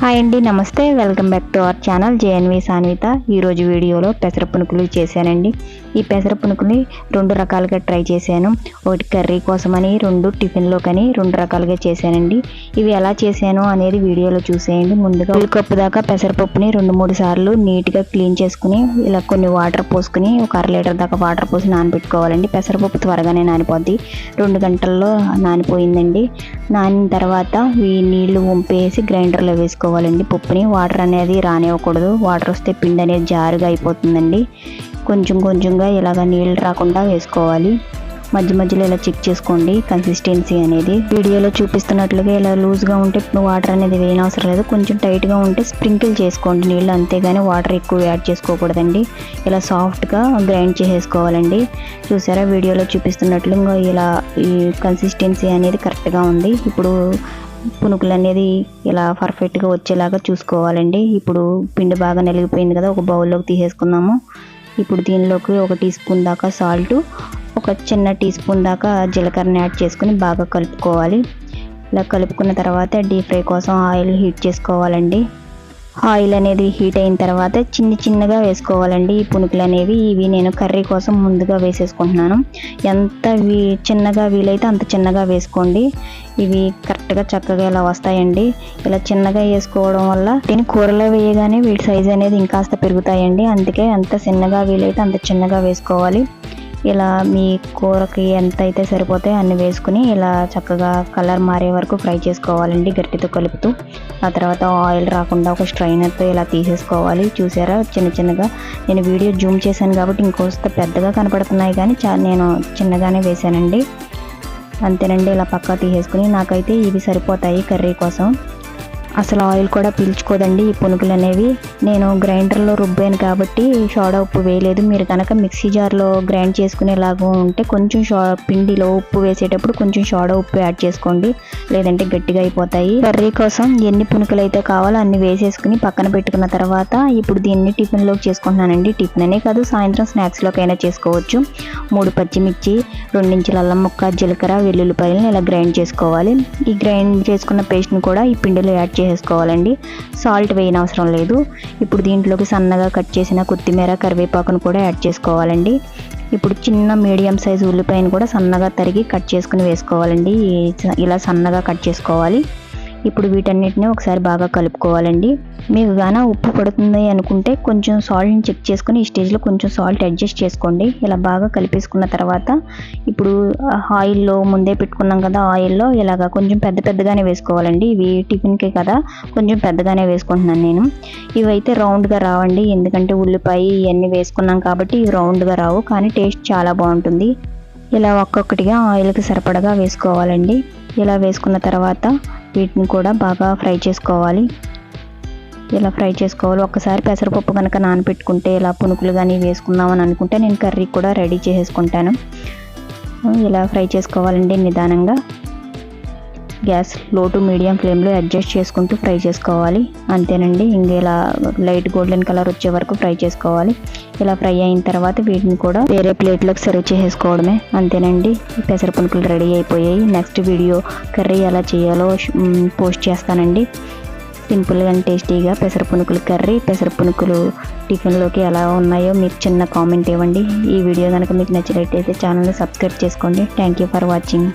Hi అండి, నమస్తే. Welcome back to our channel JNV Sanvitha. ఈరోజు వీడియోలో పెసర పునుకులు చేశానండి. ఈ పెసర పునుకుని రెండు రకాలుగా ట్రై చేశాను. ఒకటి కర్రీ కోసమని, రెండు టిఫిన్లోకని రెండు రకాలుగా చేశానండి. ఇవి ఎలా చేశాను అనేది వీడియోలో చూసేయండి. ముందుగా ఒక కప్పు దాకా పెసరపప్పుని 2-3 సార్లు నీట్గా క్లీన్ చేసుకుని ఇలా కొన్ని వాటర్ పోసుకుని ఒక 1/2 లీటర్ దాకా వాటర్ పోసి నానబెట్టుకోవాలండి. పెసరపప్పు త్వరగానే నానిపోద్ది. 2 గంటల్లో నానిపోయిందండి. నానిన తర్వాత ఈ నీళ్లు వంపేసి గ్రైండర్లో వేసుకోవాలండి. పప్పుని వాటర్ అనేది రానివ్వకూడదు. వాటర్ వస్తే పిండి అనేది జారుగా అయిపోతుందండి. కొంచెం కొంచెంగా ఇలాగ నీళ్ళు రాకుండా వేసుకోవాలి. మధ్య మధ్యలో ఇలా చెక్ చేసుకోండి కన్సిస్టెన్సీ అనేది. వీడియోలో చూపిస్తున్నట్లుగా ఇలా లూజ్గా ఉంటే వాటర్ అనేది వేయనవసరం లేదు. కొంచెం టైట్గా ఉంటే స్ప్రింకిల్ చేసుకోండి నీళ్ళు, అంతేగాని వాటర్ ఎక్కువ యాడ్ చేసుకోకూడదండి. ఇలా సాఫ్ట్గా గ్రైండ్ చేసేసుకోవాలండి. చూసారా, వీడియోలో చూపిస్తున్నట్లు ఇలా ఈ కన్సిస్టెన్సీ అనేది కరెక్ట్గా ఉంది. ఇప్పుడు పునుకులు అనేది ఇలా పర్ఫెక్ట్గా వచ్చేలాగా చూసుకోవాలండి. ఇప్పుడు పిండి బాగా నలిగిపోయింది కదా, ఒక బౌల్లోకి తీసేసుకుందాము. ఇప్పుడు దీనిలోకి 1 టీ స్పూన్ దాకా సాల్ట్, ఒక చిన్న టీ స్పూన్ దాకా జీలకర్రని యాడ్ చేసుకుని బాగా కలుపుకోవాలి. ఇలా కలుపుకున్న తర్వాత డీప్ ఫ్రై కోసం ఆయిల్ హీట్ చేసుకోవాలండి. ఆయిల్ అనేది హీట్ అయిన తర్వాత చిన్నగా వేసుకోవాలండి ఈ పునుకులు అనేవి. ఇవి నేను కర్రీ కోసం ముందుగా వేసేసుకుంటున్నాను. ఎంత చిన్నగా వీలైతే అంత చిన్నగా వేసుకోండి. ఇవి కరెక్ట్గా చక్కగా ఇలా వస్తాయండి. ఇలా చిన్నగా వేసుకోవడం వల్ల దీని కూరలో వేయగానే వీటి సైజ్ అనేది ఇంకాస్త పెరుగుతాయండి. అందుకే ఎంత చిన్నగా వీలైతే అంత చిన్నగా వేసుకోవాలి. ఇలా మీ కూరకి ఎంత అయితే సరిపోతాయో అన్ని వేసుకుని ఇలా చక్కగా కలర్ మారే వరకు ఫ్రై చేసుకోవాలండి గట్టితో కలుపుతూ. ఆ తర్వాత ఆయిల్ రాకుండా ఒక స్ట్రైనర్తో ఇలా తీసేసుకోవాలి. చూసారా, చిన్నగా నేను వీడియో జూమ్ చేశాను కాబట్టి ఇంకొస్త పెద్దగా కనపడుతున్నాయి, కానీ నేను చిన్నగానే వేశానండి. అంతేనండి, ఇలా పక్కా తీసేసుకుని నాకైతే ఇవి సరిపోతాయి కర్రీ కోసం. అసలు ఆయిల్ కూడా పీల్చుకోదండి ఈ పునుకులు అనేవి. నేను గ్రైండర్లో రుబ్బాను కాబట్టి సోడా ఉప్పు వేయలేదు. మీరు కనుక మిక్సీ జార్లో గ్రైండ్ చేసుకునేలాగా ఉంటే కొంచెం పిండిలో ఉప్పు వేసేటప్పుడు కొంచెం సోడా ఉప్పు యాడ్ చేసుకోండి, లేదంటే గట్టిగా అయిపోతాయి. కర్రీ కోసం ఎన్ని పునుకులు అయితే కావాలో అన్ని వేసేసుకుని పక్కన పెట్టుకున్న తర్వాత ఇప్పుడు దీన్ని టిఫిన్లోకి చేసుకుంటున్నానండి. టిఫిన్ అనే కాదు, సాయంత్రం స్నాక్స్లోకైనా చేసుకోవచ్చు. 3 పచ్చిమిర్చి, 2 ఇంచుల అల్లం ముక్క, జీలకర్ర, వెల్లుల్లిపాయలను ఇలా గ్రైండ్ చేసుకోవాలి. ఈ గ్రైండ్ చేసుకున్న పేస్ట్ని కూడా ఈ పిండిలో యాడ్ చేసుకోవాలండి. సాల్ట్ వేయనవసరం లేదు. ఇప్పుడు దీంట్లోకి సన్నగా కట్ చేసిన కొత్తిమీర, కరివేపాకును కూడా యాడ్ చేసుకోవాలండి. ఇప్పుడు చిన్న మీడియం సైజు ఉల్లిపాయను కూడా సన్నగా తరిగి కట్ చేసుకుని వేసుకోవాలండి. ఇలా సన్నగా కట్ చేసుకోవాలి. ఇప్పుడు వీటన్నిటిని ఒకసారి బాగా కలుపుకోవాలండి. మీకు గానా ఉప్పు పడుతుంది అనుకుంటే కొంచెం సాల్ట్ని చెక్ చేసుకుని ఈ స్టేజ్లో కొంచెం సాల్ట్ అడ్జస్ట్ చేసుకోండి. ఇలా బాగా కలిపేసుకున్న తర్వాత ఇప్పుడు ఆయిల్లో ముందే పెట్టుకున్నాం కదా, ఆయిల్లో ఇలాగా కొంచెం పెద్దగానే వేసుకోవాలండి. ఇవి టిఫిన్కే కదా, కొంచెం పెద్దగానే వేసుకుంటున్నాను నేను. ఇవైతే రౌండ్గా రావండి, ఎందుకంటే ఉల్లిపాయ ఇవన్నీ వేసుకున్నాం కాబట్టి ఇవి రౌండ్గా రావు, కానీ టేస్ట్ చాలా బాగుంటుంది. ఇలా ఒక్కొక్కటిగా ఆయిల్కి సరిపడగా వేసుకోవాలండి. ఇలా వేసుకున్న తర్వాత వీటిని కూడా బాగా ఫ్రై చేసుకోవాలి. ఇలా ఫ్రై చేసుకోవాలి. ఒక్కసారి పెసరపప్పు కనుక నానబెట్టుకుంటే ఇలా పునుకులు కానీ వేసుకుందామని అనుకుంటే నేను కర్రీ కూడా రెడీ చేసేసుకుంటాను. ఇలా ఫ్రై చేసుకోవాలండి నిదానంగా. గ్యాస్ లో టు మీడియం ఫ్లేమ్లో అడ్జస్ట్ చేసుకుంటూ ఫ్రై చేసుకోవాలి. అంతేనండి, ఇంక ఇలా లైట్ గోల్డెన్ కలర్ వచ్చే వరకు ఫ్రై చేసుకోవాలి. ఇలా ఫ్రై అయిన తర్వాత వీటిని కూడా వేరే ప్లేట్లోకి సర్వ్ చేసేసుకోవడమే. అంతేనండి, పెసర పునుకులు రెడీ అయిపోయాయి. నెక్స్ట్ వీడియో కర్రీ ఎలా చేయాలో పోస్ట్ చేస్తానండి. సింపుల్గా అండ్ టేస్టీగా పెసర పునుకులు కర్రీ, పెసర పునుకులు టిఫిన్లోకి ఎలా ఉన్నాయో మీకు చిన్న కామెంట్ ఇవ్వండి. ఈ వీడియో కనుక మీకు నచ్చినట్లయితే ఛానల్ని సబ్స్క్రైబ్ చేసుకోండి. Thank you for watching.